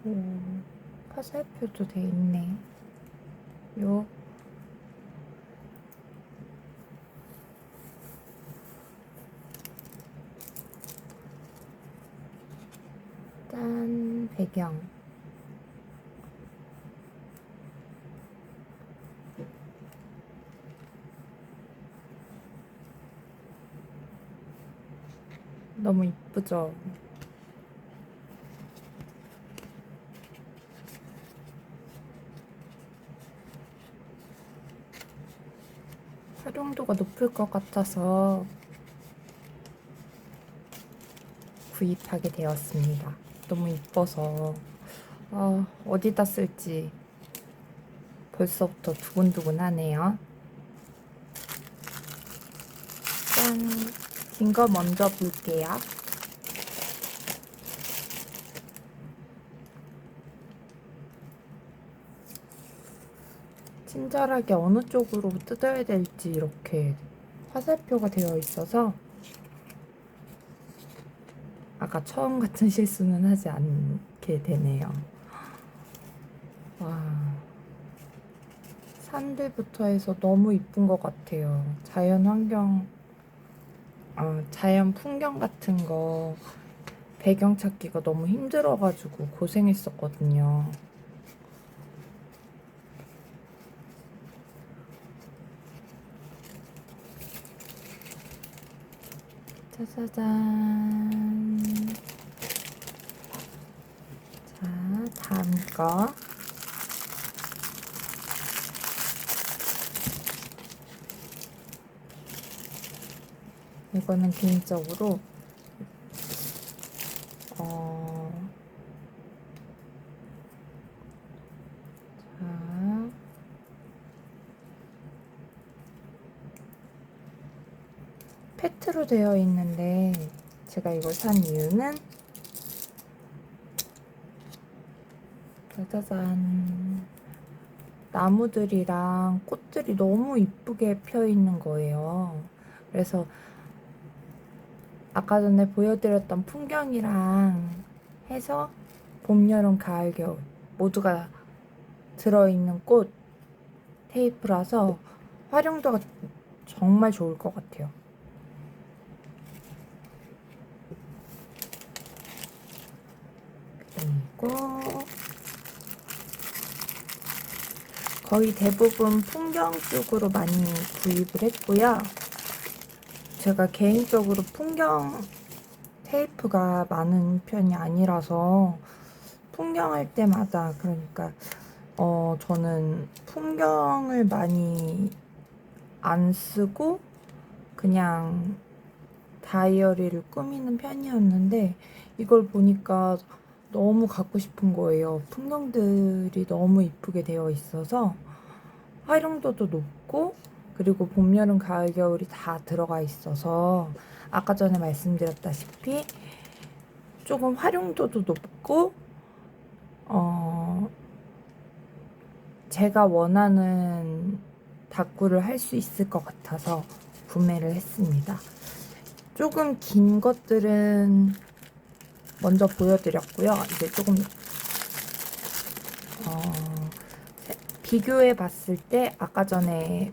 오, 화살표도 돼 있네. 요 짠 배경. 너무 이쁘죠? 활용도가 높을 것 같아서 구입하게 되었습니다. 너무 이뻐서 어디다 쓸지 벌써부터 두근두근 하네요. 짠! 긴 거 먼저 볼게요. 친절하게 어느 쪽으로 뜯어야 될지 이렇게 화살표가 되어 있어서 아까 처음 같은 실수는 하지 않게 되네요. 와, 산들부터 해서 너무 이쁜 것 같아요. 자연 환경, 자연 풍경 같은 거 배경 찾기가 너무 힘들어가지고 고생했었거든요. 짜자잔. 자, 다음 거. 이거는 개인적으로 자, 페트로 되어 있는데 제가 이걸 산 이유는 짜자잔, 나무들이랑 꽃들이 너무 이쁘게 펴 있는 거예요. 그래서 아까 전에 보여드렸던 풍경이랑 해서 봄, 여름, 가을, 겨울 모두가 들어있는 꽃 테이프라서 활용도가 정말 좋을 것 같아요. 그리고 거의 대부분 풍경 쪽으로 많이 구입을 했고요. 제가 개인적으로 풍경 테이프가 많은 편이 아니라서 풍경할 때마다, 그러니까 저는 풍경을 많이 안 쓰고 그냥 다이어리를 꾸미는 편이었는데 이걸 보니까 너무 갖고 싶은 거예요. 풍경들이 너무 이쁘게 되어 있어서 활용도도 높고, 그리고 봄, 여름, 가을, 겨울이 다 들어가 있어서 아까 전에 말씀드렸다시피 조금 활용도도 높고 제가 원하는 다꾸를 할 수 있을 것 같아서 구매를 했습니다. 조금 긴 것들은 먼저 보여드렸고요. 이제 조금 비교해 봤을 때 아까 전에는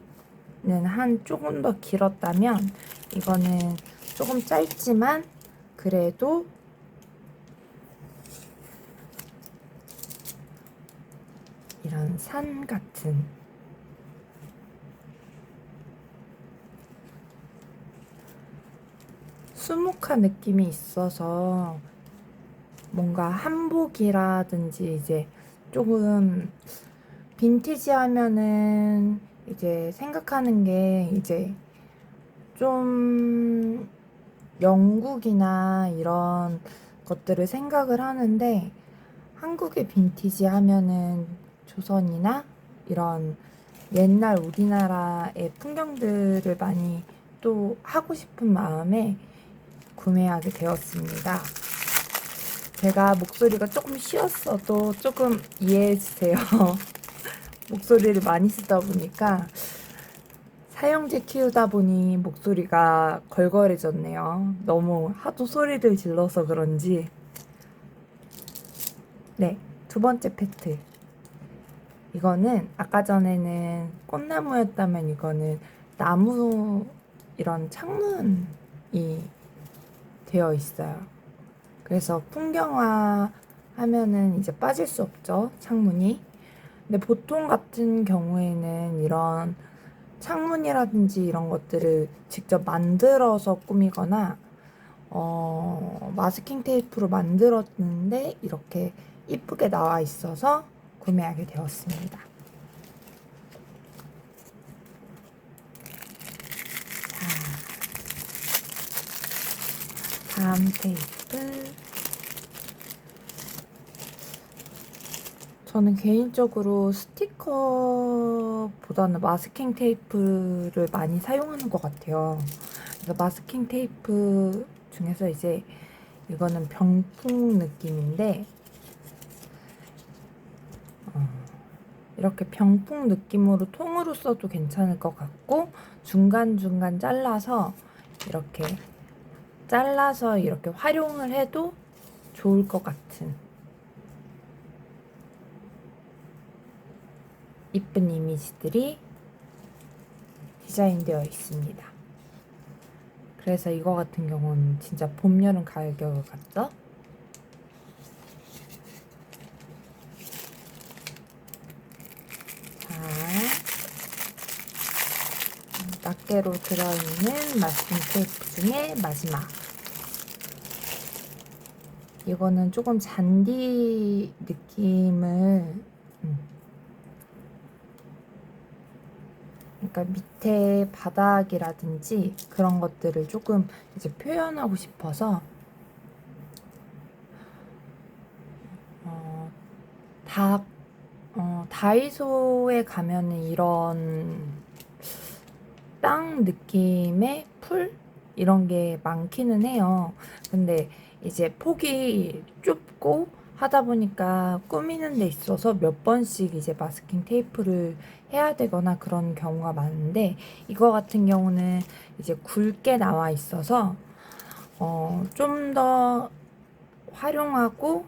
조금 더 길었다면 이거는 조금 짧지만 그래도 이런 산 같은 수묵한 느낌이 있어서 뭔가 한복이라든지 이제 조금 빈티지 하면은 이제 생각하는 게 이제 좀 영국이나 이런 것들을 생각을 하는데, 한국의 빈티지 하면은 조선이나 이런 옛날 우리나라의 풍경들을 많이 또 하고 싶은 마음에 구매하게 되었습니다. 제가 목소리가 조금 쉬었어도 조금 이해해 주세요. 목소리를 많이 쓰다 보니까 사형제 키우다 보니 목소리가 걸걸해졌네요. 너무 하도 소리를 질러서 그런지. 네, 두 번째 페트. 이거는 아까 전에는 꽃나무였다면 이거는 나무 이런 창문이 되어 있어요. 그래서 풍경화 하면은 이제 빠질 수 없죠, 창문이. 근데 보통 같은 경우에는 이런 창문이라든지 이런 것들을 직접 만들어서 꾸미거나 마스킹 테이프로 만들었는데 이렇게 이쁘게 나와 있어서 구매하게 되었습니다. 자, 다음 테이프. 저는 개인적으로 스티커보다는 마스킹 테이프를 많이 사용하는 것 같아요. 그래서 마스킹 테이프 중에서 이제 이거는 병풍 느낌인데 이렇게 병풍 느낌으로 통으로 써도 괜찮을 것 같고 중간중간 잘라서 이렇게 활용을 해도 좋을 것 같은 이쁜 이미지들이 디자인되어 있습니다. 그래서 이거 같은 경우는 진짜 봄, 여름, 가을, 겨울 같죠? 자, 낱개로 들어있는 마스킹 테이프 중에 마지막. 이거는 조금 잔디 느낌을 그러니까 밑에 바닥이라든지 그런 것들을 조금 이제 표현하고 싶어서 다이소에 가면은 이런 땅 느낌의 풀 이런 게 많기는 해요. 근데 이제 폭이 좁고 하다 보니까 꾸미는 데 있어서 몇 번씩 이제 마스킹 테이프를 해야 되거나 그런 경우가 많은데 이거 같은 경우는 이제 굵게 나와 있어서 좀 더 활용하고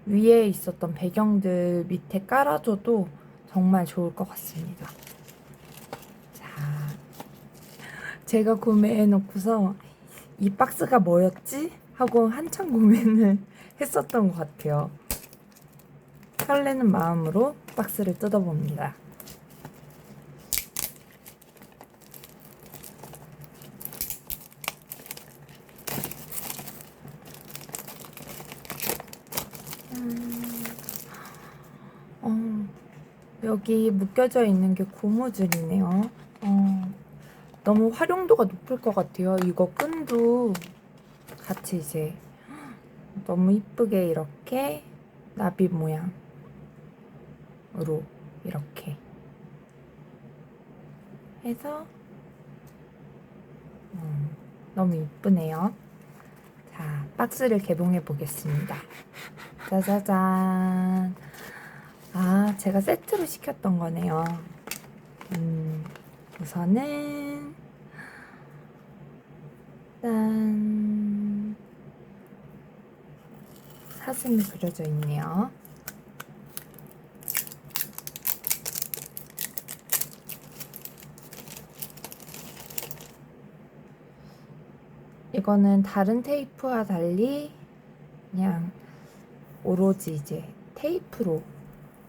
위에 있었던 배경들 밑에 깔아줘도 정말 좋을 것 같습니다. 자, 제가 구매해놓고서 이 박스가 뭐였지? 하고 한참 고민을 했었던 것 같아요. 설레는 마음으로 박스를 뜯어봅니다. 여기 묶여져 있는 게 고무줄이네요. 너무 활용도가 높을 것 같아요. 이거 끈도 같이 이제 너무 이쁘게 이렇게 나비 모양으로 이렇게 해서 너무 이쁘네요. 자, 박스를 개봉해 보겠습니다. 짜자잔. 아, 제가 세트로 시켰던 거네요. 우선은 짠, 사슴이 그려져 있네요. 이거는 다른 테이프와 달리 그냥 오로지 이제 테이프로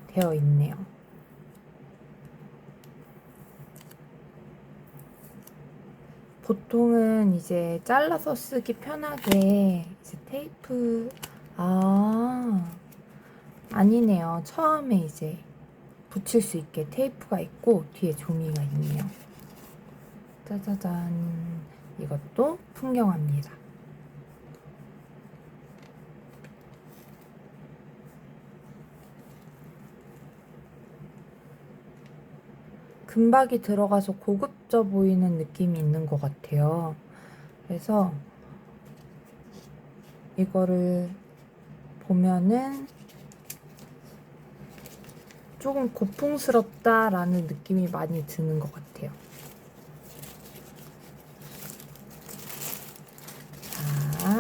되어 있네요. 보통은 이제 잘라서 쓰기 편하게 이제 테이프 아니네요. 처음에 이제 붙일 수 있게 테이프가 있고 뒤에 종이가 있네요. 짜자잔. 이것도 풍경화입니다. 금박이 들어가서 고급져 보이는 느낌이 있는 것 같아요. 그래서 이거를 보면은 조금 고풍스럽다라는 느낌이 많이 드는 것 같아요. 자,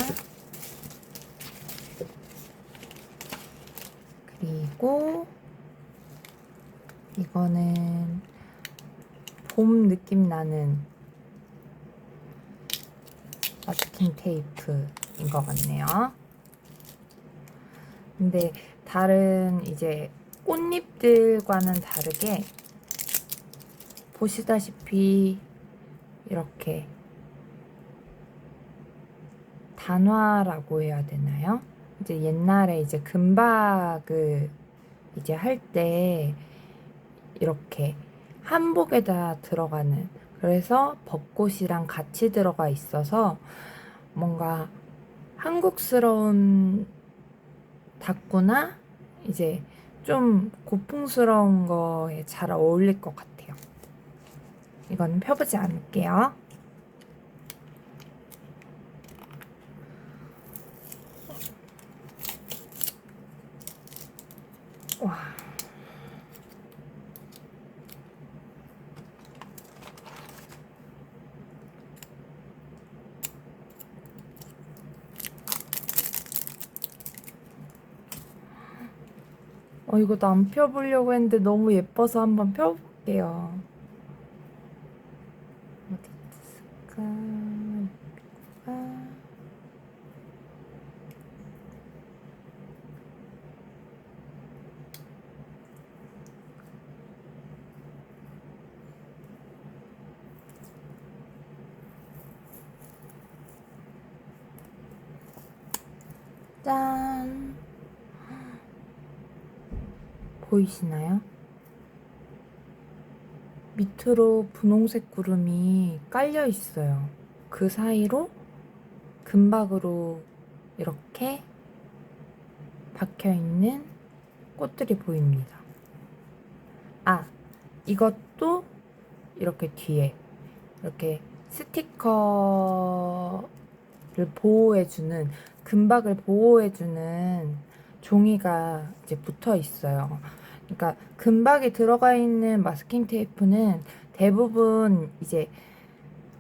그리고 이거는 봄 느낌 나는 마스킹 테이프인 것 같네요. 근데 다른 이제 꽃잎들과는 다르게 보시다시피 이렇게 단화라고 해야 되나요? 이제 옛날에 이제 금박을 이제 할 때 이렇게 한복에다 들어가는, 그래서 벚꽃이랑 같이 들어가 있어서 뭔가 한국스러운 다꾸나 이제 좀 고풍스러운 거에 잘 어울릴 것 같아요. 이거는 펴보지 않을게요. 와. 이거 안 펴보려고 했는데 너무 예뻐서 한번 펴볼게요. 어디 있을까? 짠! 보이시나요? 밑으로 분홍색 구름이 깔려 있어요. 그 사이로 금박으로 이렇게 박혀 있는 꽃들이 보입니다. 아, 이것도 이렇게 뒤에 이렇게 스티커를 보호해주는, 금박을 보호해주는 종이가 이제 붙어 있어요. 그러니까 금박이 들어가 있는 마스킹 테이프는 대부분 이제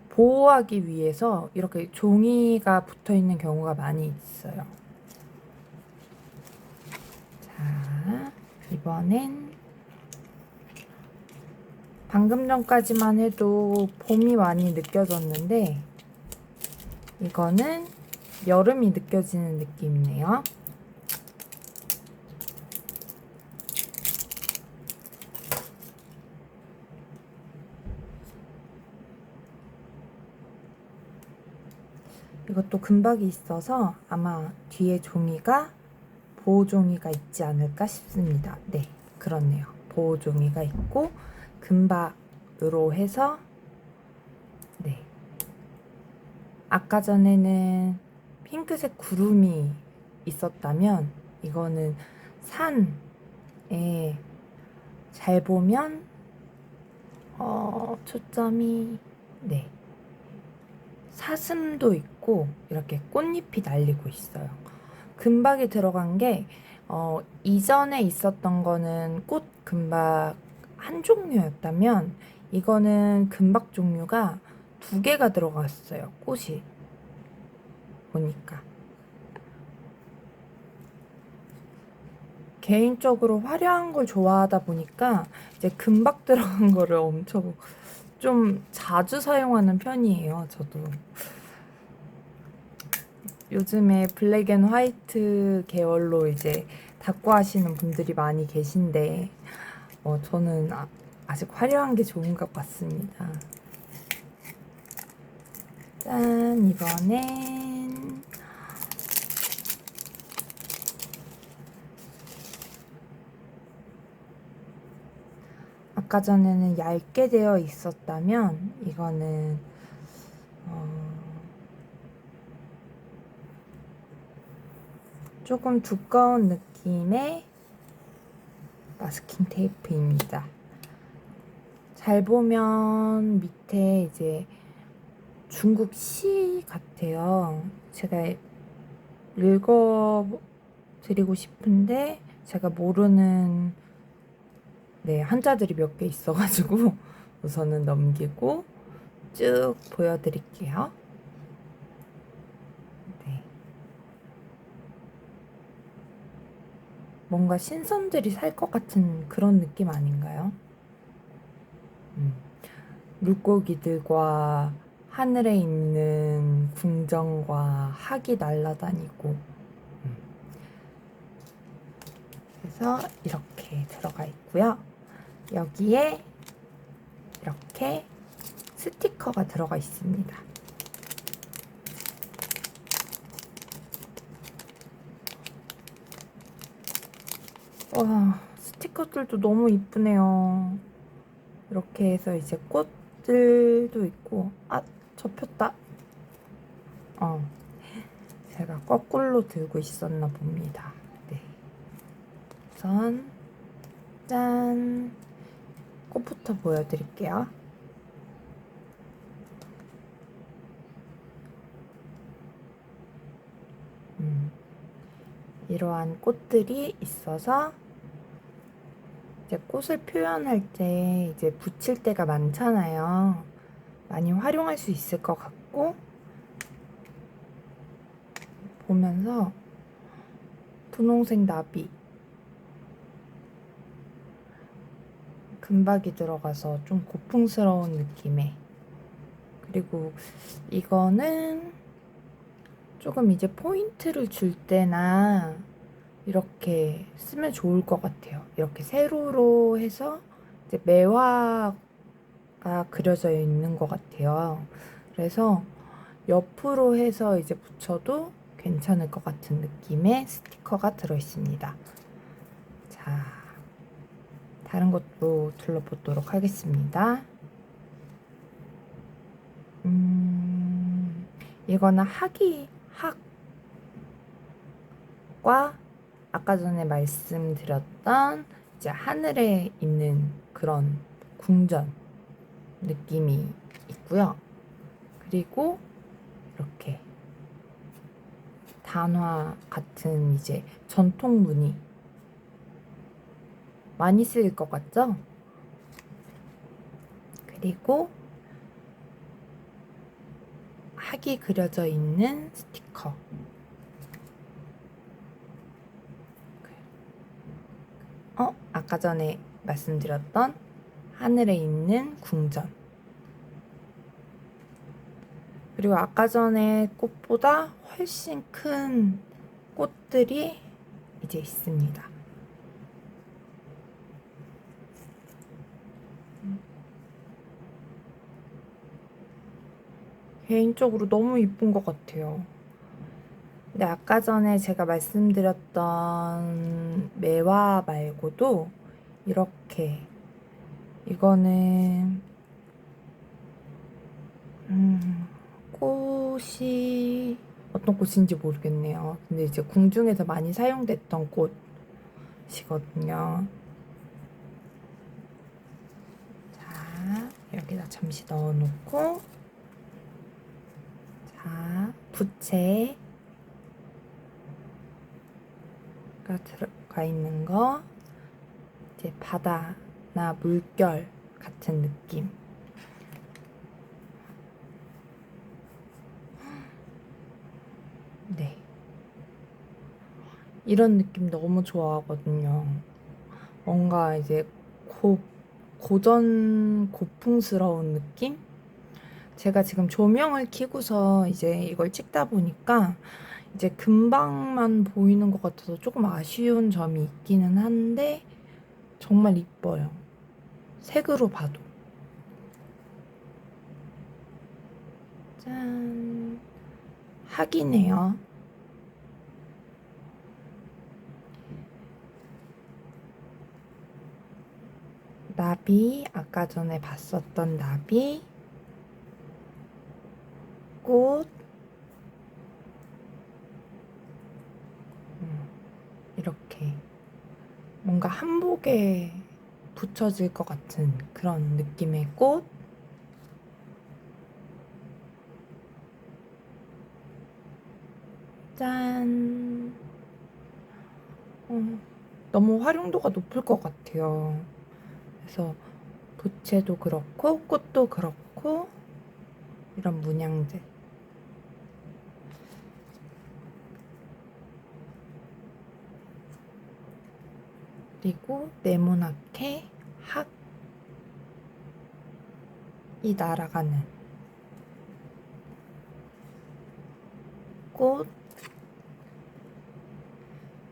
보호하기 위해서 이렇게 종이가 붙어 있는 경우가 많이 있어요. 자, 이번엔 방금 전까지만 해도 봄이 많이 느껴졌는데 이거는 여름이 느껴지는 느낌이네요. 이것도 금박이 있어서 아마 뒤에 종이가 보호 종이가 있지 않을까 싶습니다. 네, 그렇네요. 보호 종이가 있고 금박으로 해서, 네. 아까 전에는 핑크색 구름이 있었다면 이거는 산에 잘 보면 초점이, 네, 사슴도 있고 이렇게 꽃잎이 날리고 있어요. 금박이 들어간 게 이전에 있었던 거는 꽃 금박 한 종류였다면 이거는 금박 종류가 2개가 들어갔어요. 꽃이 보니까. 개인적으로 화려한 걸 좋아하다 보니까 이제 금박 들어간 거를 엄청 좀 자주 사용하는 편이에요. 저도 요즘에 블랙 앤 화이트 계열로 이제 다꾸 하시는 분들이 많이 계신데 저는 아직 화려한 게 좋은 것 같습니다. 짠! 이번엔 아까 전에는 얇게 되어 있었다면 이거는 조금 두꺼운 느낌의 마스킹 테이프입니다. 잘 보면 밑에 이제 중국 시 같아요. 제가 읽어드리고 싶은데 제가 모르는, 네, 한자들이 몇 개 있어가지고 우선은 넘기고 쭉 보여드릴게요. 네. 뭔가 신선들이 살 것 같은 그런 느낌 아닌가요? 물고기들과 하늘에 있는 궁전과 학이 날아다니고, 그래서 이렇게 들어가 있고요. 여기에 이렇게 스티커가 들어가 있습니다. 와, 스티커들도 너무 이쁘네요. 이렇게 해서 이제 꽃들도 있고, 아, 접혔다. 제가 거꾸로 들고 있었나 봅니다. 네. 우선, 짠. 꽃부터 보여드릴게요. 이러한 꽃들이 있어서 이제 꽃을 표현할 때 이제 붙일 때가 많잖아요. 많이 활용할 수 있을 것 같고, 보면서 분홍색 나비, 금박이 들어가서 좀 고풍스러운 느낌의, 그리고 이거는 조금 이제 포인트를 줄 때나 이렇게 쓰면 좋을 것 같아요. 이렇게 세로로 해서 이제 매화가 그려져 있는 것 같아요. 그래서 옆으로 해서 이제 붙여도 괜찮을 것 같은 느낌의 스티커가 들어있습니다. 자, 다른 것도 둘러보도록 하겠습니다. 이거는 학과 아까 전에 말씀드렸던 이제 하늘에 있는 그런 궁전 느낌이 있고요. 그리고 이렇게 단화 같은 이제 전통 무늬 많이 쓰일 것 같죠? 그리고 학이 그려져 있는 스티커. 아까 전에 말씀드렸던 하늘에 있는 궁전. 그리고 아까 전에 꽃보다 훨씬 큰 꽃들이 이제 있습니다. 개인적으로 너무 이쁜 것 같아요. 근데 아까 전에 제가 말씀드렸던 매화 말고도 이렇게 이거는 꽃이 어떤 꽃인지 모르겠네요. 근데 이제 궁중에서 많이 사용됐던 꽃이거든요. 자, 여기다 잠시 넣어놓고, 자, 부채가 들어가 있는 거, 이제 바다나 물결 같은 느낌. 네. 이런 느낌 너무 좋아하거든요. 뭔가 이제 고풍스러운 느낌? 제가 지금 조명을 켜고서 이제 이걸 찍다 보니까 이제 금방만 보이는 것 같아서 조금 아쉬운 점이 있기는 한데 정말 이뻐요. 색으로 봐도. 짠. 학이네요. 나비, 아까 전에 봤었던 나비, 꽃, 이렇게 뭔가 한복에 붙여질 것 같은 그런 느낌의 꽃. 짠. 너무 활용도가 높을 것 같아요. 그래서 부채도 그렇고 꽃도 그렇고 이런 문양들. 그리고 네모나게 학 이 날아가는 꽃,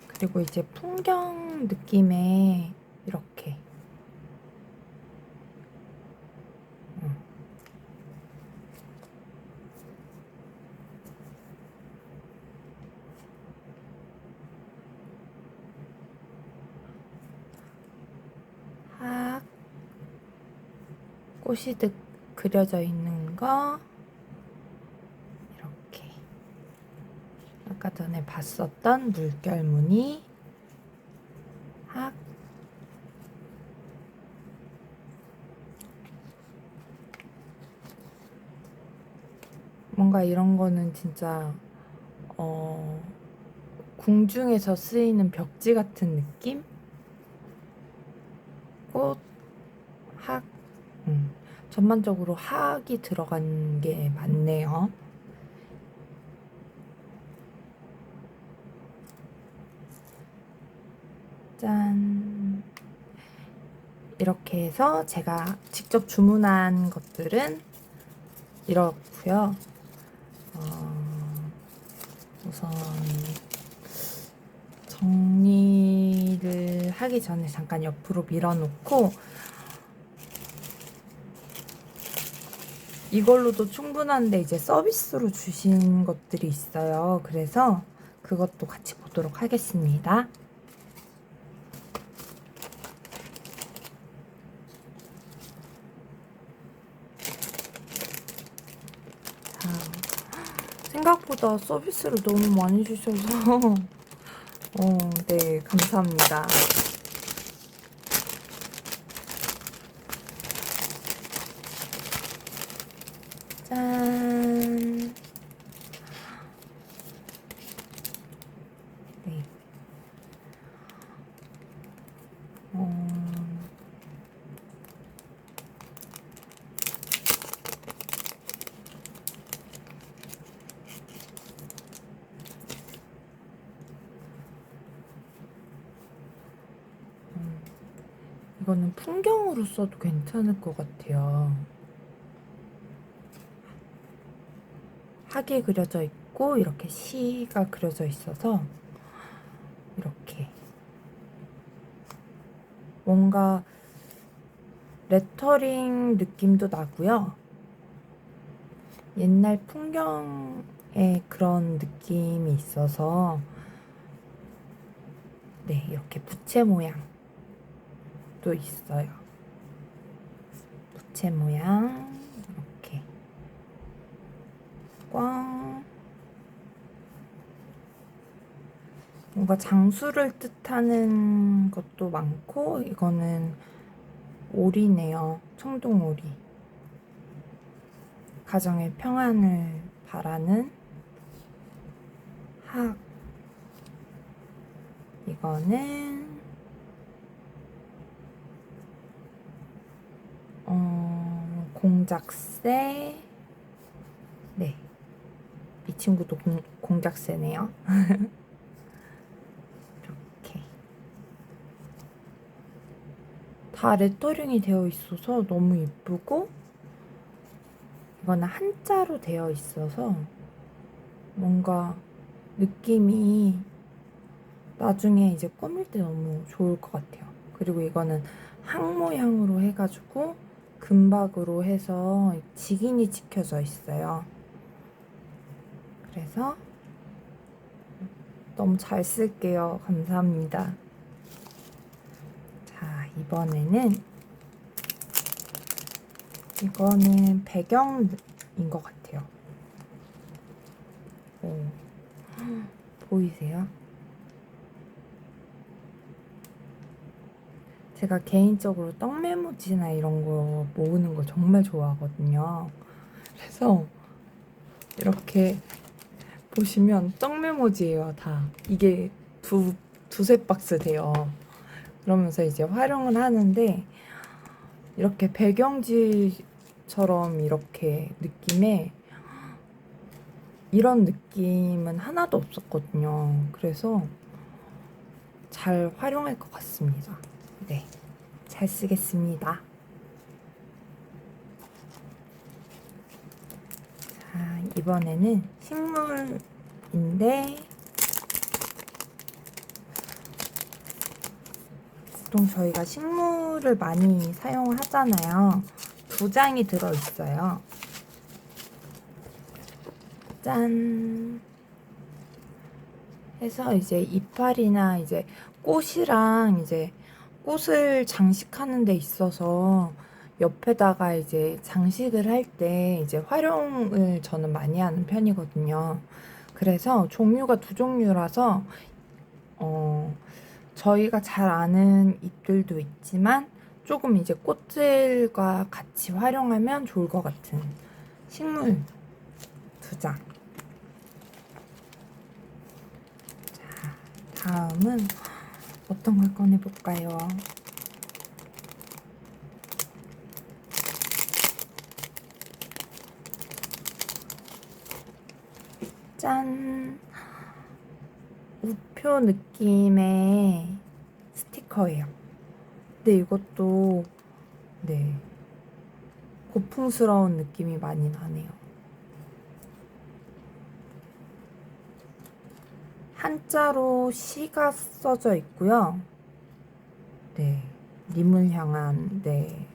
그리고 이제 풍경 느낌의 이렇게 학 꽃이 그려져 있는 거 이렇게 아까 전에 봤었던 물결 무늬 학 뭔가 이런 거는 진짜 궁중에서 쓰이는 벽지 같은 느낌? 꽃, 학, 전반적으로 학이 들어간 게 많네요. 짠. 이렇게 해서 제가 직접 주문한 것들은 이렇고요. 우선 정리를 하기 전에 잠깐 옆으로 밀어놓고 이걸로도 충분한데 이제 서비스로 주신 것들이 있어요. 그래서 그것도 같이 보도록 하겠습니다. 자, 생각보다 서비스를 너무 많이 주셔서 네, 감사합니다. 짠. 네. 이거는 풍경으로 써도 괜찮을 것 같아요. 학이 그려져 있고 이렇게 시가 그려져 있어서 이렇게 뭔가 레터링 느낌도 나고요. 옛날 풍경의 그런 느낌이 있어서 네, 이렇게 부채 모양도 있어요. 부채 모양 이렇게 꽝. 뭔가 장수를 뜻하는 것도 많고 이거는 오리네요. 청동오리. 가정의 평안을 바라는 학. 이거는 공작새. 네, 이 친구도 공작새네요. 이렇게 다 레터링이 되어 있어서 너무 예쁘고 이거는 한자로 되어 있어서 뭔가 느낌이 나중에 이제 꾸밀 때 너무 좋을 것 같아요. 그리고 이거는 항 모양으로 해가지고 금박으로 해서 직인이 찍혀져 있어요. 그래서 너무 잘 쓸게요. 감사합니다. 자, 이번에는 이거는 배경인 것 같아요. 오, 보이세요? 제가 개인적으로 떡메모지나 이런 거 모으는 거 정말 좋아하거든요. 그래서 이렇게 보시면 떡메모지예요, 다. 이게 두세 박스 돼요. 그러면서 이제 활용을 하는데 이렇게 배경지처럼 이렇게 느낌에 이런 느낌은 하나도 없었거든요. 그래서 잘 활용할 것 같습니다. 네, 잘 쓰겠습니다. 자, 이번에는 식물인데 보통 저희가 식물을 많이 사용하잖아요. 2장이 들어있어요. 짠! 해서 이제 이파리나 이제 꽃이랑 이제 꽃을 장식하는 데 있어서 옆에다가 이제 장식을 할 때 이제 활용을 저는 많이 하는 편이거든요. 그래서 종류가 2종류라서 저희가 잘 아는 잎들도 있지만 조금 이제 꽃들과 같이 활용하면 좋을 것 같은 식물 2장. 자, 다음은 어떤 걸 꺼내볼까요? 짠! 우표 느낌의 스티커예요. 근데 이것도 네, 고풍스러운 느낌이 많이 나네요. 한자로 시가 써져 있고요. 네, 님을 향한 네.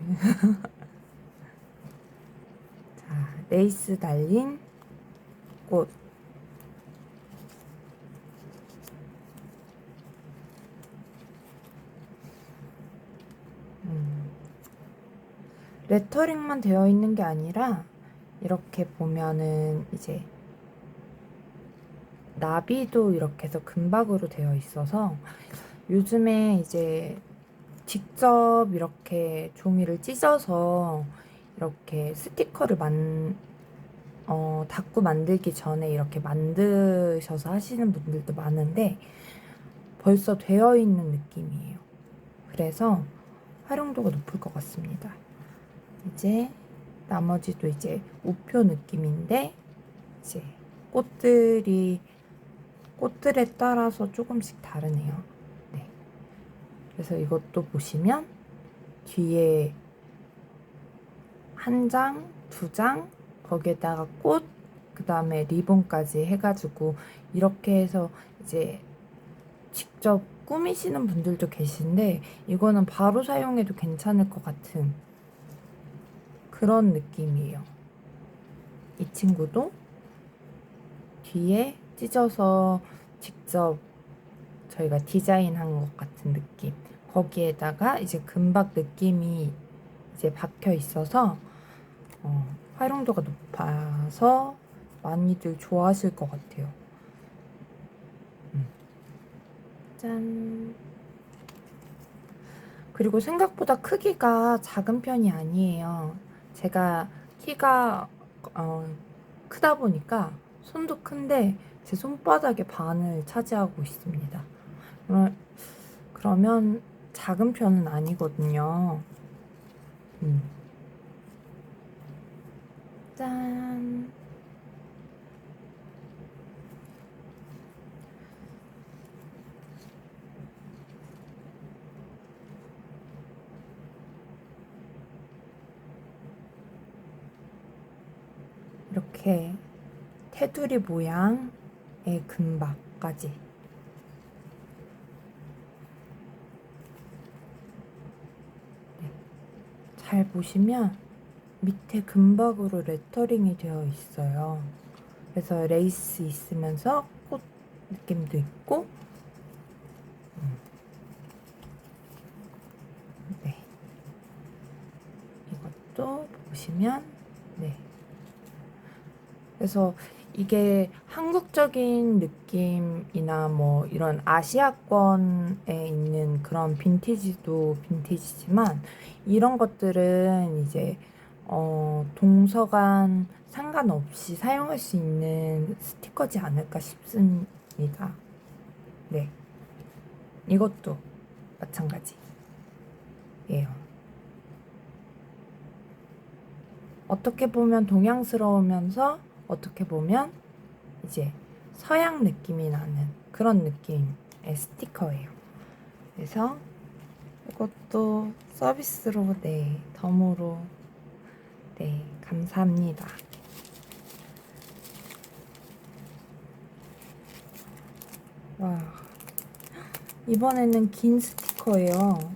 자, 레이스 달린 꽃. 레터링만 되어 있는 게 아니라 이렇게 보면은 이제 나비도 이렇게 해서 금박으로 되어 있어서 요즘에 이제 직접 이렇게 종이를 찢어서 이렇게 스티커를 다꾸 만들기 전에 이렇게 만드셔서 하시는 분들도 많은데 벌써 되어 있는 느낌이에요. 그래서 활용도가 높을 것 같습니다. 이제 나머지도 이제 우표 느낌인데 이제 꽃들에 따라서 조금씩 다르네요. 네. 그래서 이것도 보시면 뒤에 1장, 2장, 거기에다가 꽃, 그 다음에 리본까지 해가지고 이렇게 해서 이제 직접 꾸미시는 분들도 계신데 이거는 바로 사용해도 괜찮을 것 같은 그런 느낌이에요. 이 친구도 뒤에 찢어서 직접 저희가 디자인한 것 같은 느낌. 거기에다가 이제 금박 느낌이 이제 박혀 있어서 활용도가 높아서 많이들 좋아하실 것 같아요. 짠. 그리고 생각보다 크기가 작은 편이 아니에요. 제가 키가 크다 보니까 손도 큰데 제 손바닥의 반을 차지하고 있습니다. 그러면 작은 편은 아니거든요. 짠. 이렇게 테두리 모양의 금박까지. 네. 잘 보시면 밑에 금박으로 레터링이 되어 있어요. 그래서 레이스 있으면서 꽃 느낌도 있고, 네. 이것도 보시면, 네. 그래서 이게 한국적인 느낌이나 뭐 이런 아시아권에 있는 그런 빈티지도 빈티지지만 이런 것들은 이제 동서간 상관없이 사용할 수 있는 스티커지 않을까 싶습니다. 네. 이것도 마찬가지예요. 어떻게 보면 동양스러우면서 어떻게 보면 이제 서양 느낌이 나는 그런 느낌의 스티커예요. 그래서 이것도 서비스로 네, 덤으로 네, 감사합니다. 와, 이번에는 긴 스티커예요.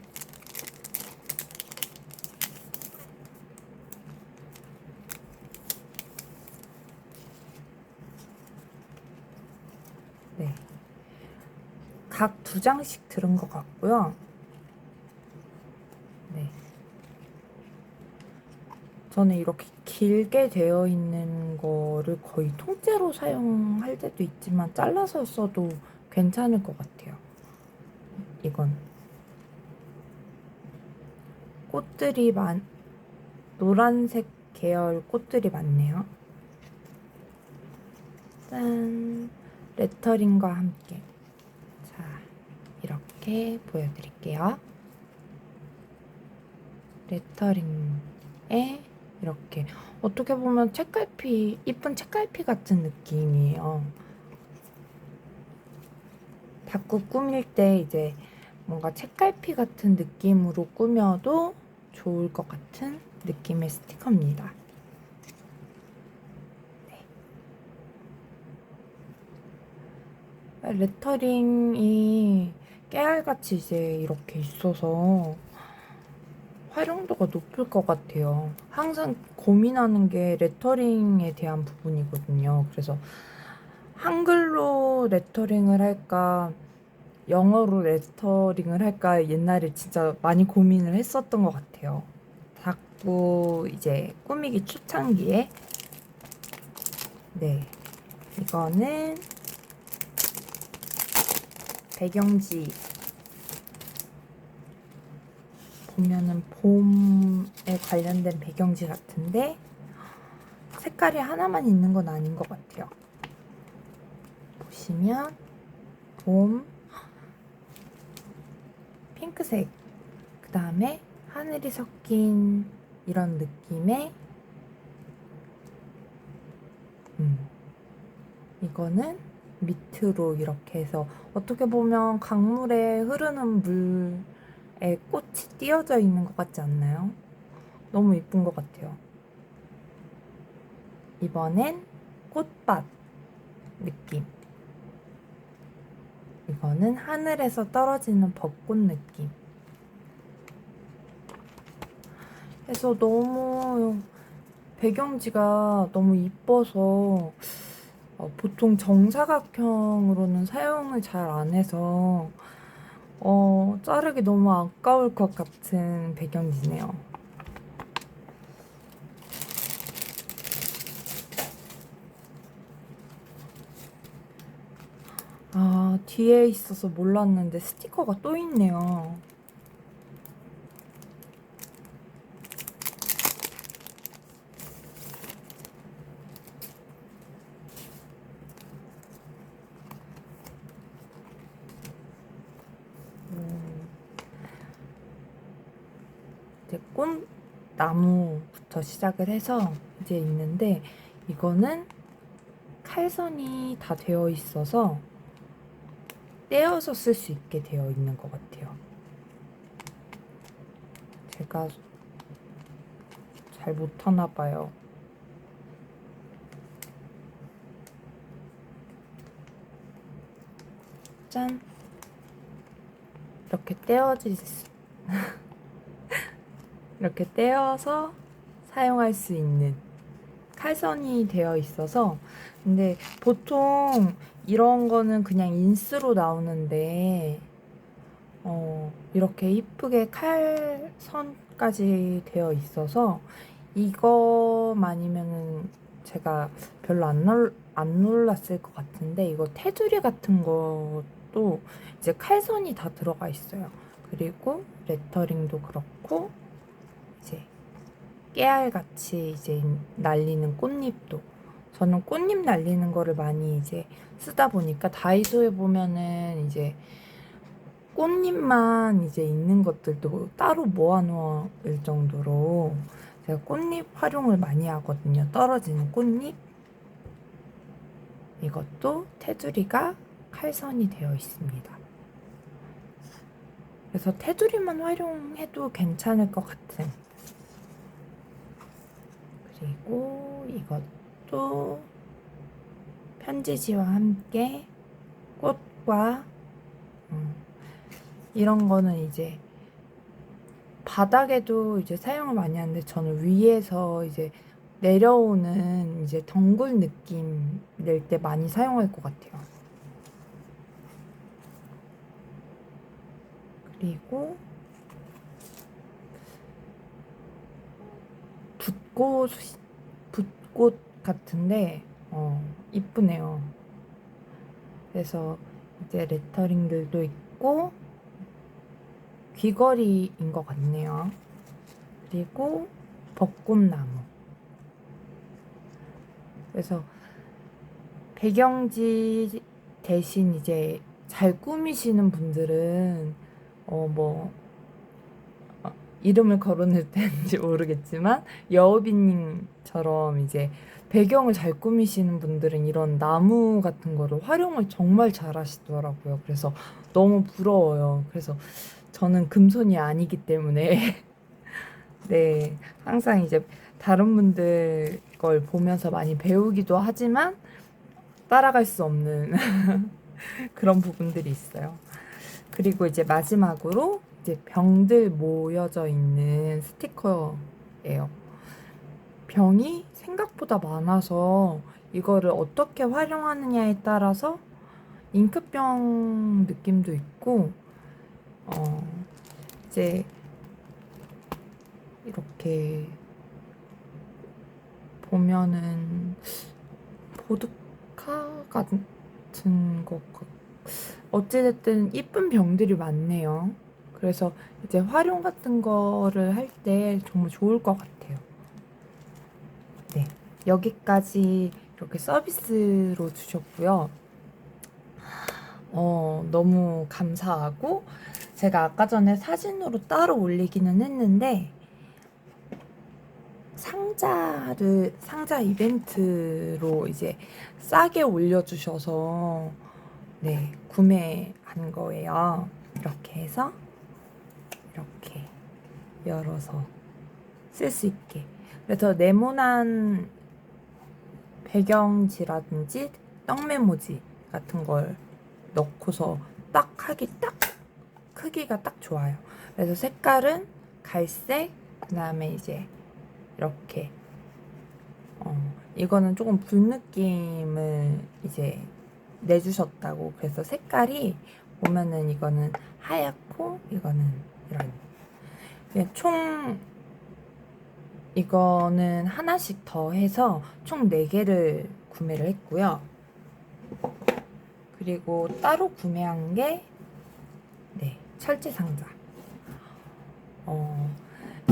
네, 각 2장씩 들은 것 같고요. 네, 저는 이렇게 길게 되어 있는 거를 거의 통째로 사용할 때도 있지만 잘라서 써도 괜찮을 것 같아요. 이건 꽃들이 노란색 계열 꽃들이 많네요. 짠! 레터링과 함께. 자, 이렇게 보여드릴게요. 레터링에 이렇게 어떻게 보면 책갈피, 이쁜 책갈피 같은 느낌이에요. 자꾸 꾸밀 때 이제 뭔가 책갈피 같은 느낌으로 꾸며도 좋을 것 같은 느낌의 스티커입니다. 네. 레터링이 깨알같이 이제 이렇게 있어서 활용도가 높을 것 같아요. 항상 고민하는 게 레터링에 대한 부분이거든요. 그래서 한글로 레터링을 할까, 영어로 레터링을 할까 옛날에 진짜 많이 고민을 했었던 것 같아요. 자꾸 이제 꾸미기 초창기에. 네, 이거는 배경지 보면은 봄에 관련된 배경지 같은데 색깔이 하나만 있는 건 아닌 것 같아요. 보시면 봄, 핑크색, 그 다음에 하늘이 섞인 이런 느낌의 이거는 밑으로 이렇게 해서 어떻게 보면 강물에 흐르는 물에 꽃이 띄어져 있는 것 같지 않나요? 너무 이쁜 것 같아요. 이번엔 꽃밭 느낌. 이거는 하늘에서 떨어지는 벚꽃 느낌. 그래서 너무 배경지가 너무 이뻐서 보통 정사각형으로는 사용을 잘 안 해서 자르기 너무 아까울 것 같은 배경지네요. 아, 뒤에 있어서 몰랐는데 스티커가 또 있네요. 이제 꽃나무부터 시작을 해서 이제 있는데 이거는 칼선이 다 되어 있어서 떼어서 쓸 수 있게 되어 있는 것 같아요. 제가 잘 못하나 봐요. 짠! 이렇게 이렇게 떼어서 사용할 수 있는 칼선이 되어 있어서 근데 보통 이런 거는 그냥 인스로 나오는데 이렇게 이쁘게 칼선까지 되어 있어서 이거만이면은 제가 별로 안 놀랐을 것 같은데 이거 테두리 같은 것도 이제 칼선이 다 들어가 있어요. 그리고 레터링도 그렇고 이제 깨알같이 이제 날리는 꽃잎도 저는 꽃잎 날리는 거를 많이 이제 쓰다 보니까 다이소에 보면은 이제 꽃잎만 이제 있는 것들도 따로 모아놓을 정도로 제가 꽃잎 활용을 많이 하거든요. 떨어지는 꽃잎. 이것도 테두리가 칼선이 되어 있습니다. 그래서 테두리만 활용해도 괜찮을 것 같은. 그리고 이것도 편지지와 함께 꽃 사과 이런 거는 이제 바닥에도 이제 사용을 많이 하는데 저는 위에서 이제 내려오는 이제 덩굴 느낌 낼 때 많이 사용할 것 같아요. 그리고 붓꽃 같은데 이쁘네요. 그래서 이제 레터링들도 있고 귀걸이인 것 같네요. 그리고 벚꽃나무. 그래서 배경지 대신 이제 잘 꾸미시는 분들은 이름을 거론해도 되는지 모르겠지만 여우비님처럼 이제 배경을 잘 꾸미시는 분들은 이런 나무 같은 거를 활용을 정말 잘 하시더라고요. 그래서 너무 부러워요. 그래서 저는 금손이 아니기 때문에 네, 항상 이제 다른 분들 걸 보면서 많이 배우기도 하지만 따라갈 수 없는 그런 부분들이 있어요. 그리고 이제 마지막으로 이제 병들 모여져 있는 스티커예요. 병이 생각보다 많아서 이거를 어떻게 활용하느냐에 따라서 잉크병 느낌도 있고 이제 이렇게 보면은 보드카 같은 것 같고 어찌됐든 이쁜 병들이 많네요. 그래서 이제 활용 같은 거를 할 때 정말 좋을 것 같아요. 네, 여기까지 이렇게 서비스로 주셨고요. 너무 감사하고 제가 아까 전에 사진으로 따로 올리기는 했는데 상자 이벤트로 이제 싸게 올려주셔서 네, 구매한 거예요. 이렇게 해서 이렇게 열어서 쓸 수 있게. 그래서 네모난 배경지라든지 떡메모지 같은 걸 넣고서 딱 크기가 딱 좋아요. 그래서 색깔은 갈색, 그다음에 이제 이렇게 이거는 조금 불 느낌을 이제 내주셨다고. 그래서 색깔이 보면은 이거는 하얗고 이거는 이런 그냥 총 이거는 하나씩 더 해서 총 4개를 구매를 했고요. 그리고 따로 구매한 게 철제 상자.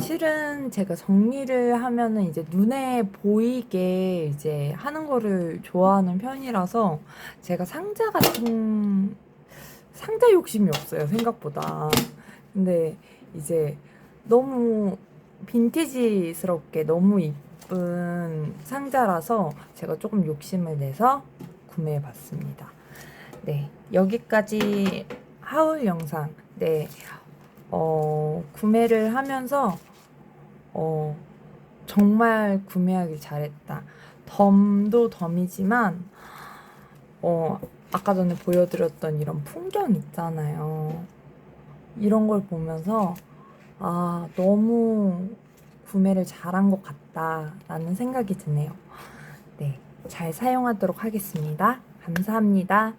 실은 제가 정리를 하면은 이제 눈에 보이게 이제 하는 거를 좋아하는 편이라서 제가 상자 욕심이 없어요, 생각보다. 근데 이제 너무 빈티지스럽게 너무 이쁜 상자라서 제가 조금 욕심을 내서 구매해 봤습니다. 네, 여기까지 하울 영상. 네, 구매를 하면서 정말 구매하기 잘했다. 덤도 덤이지만 아까 전에 보여드렸던 이런 풍경 있잖아요. 이런 걸 보면서 너무 구매를 잘한 것 같다라는 생각이 드네요. 네, 잘 사용하도록 하겠습니다. 감사합니다.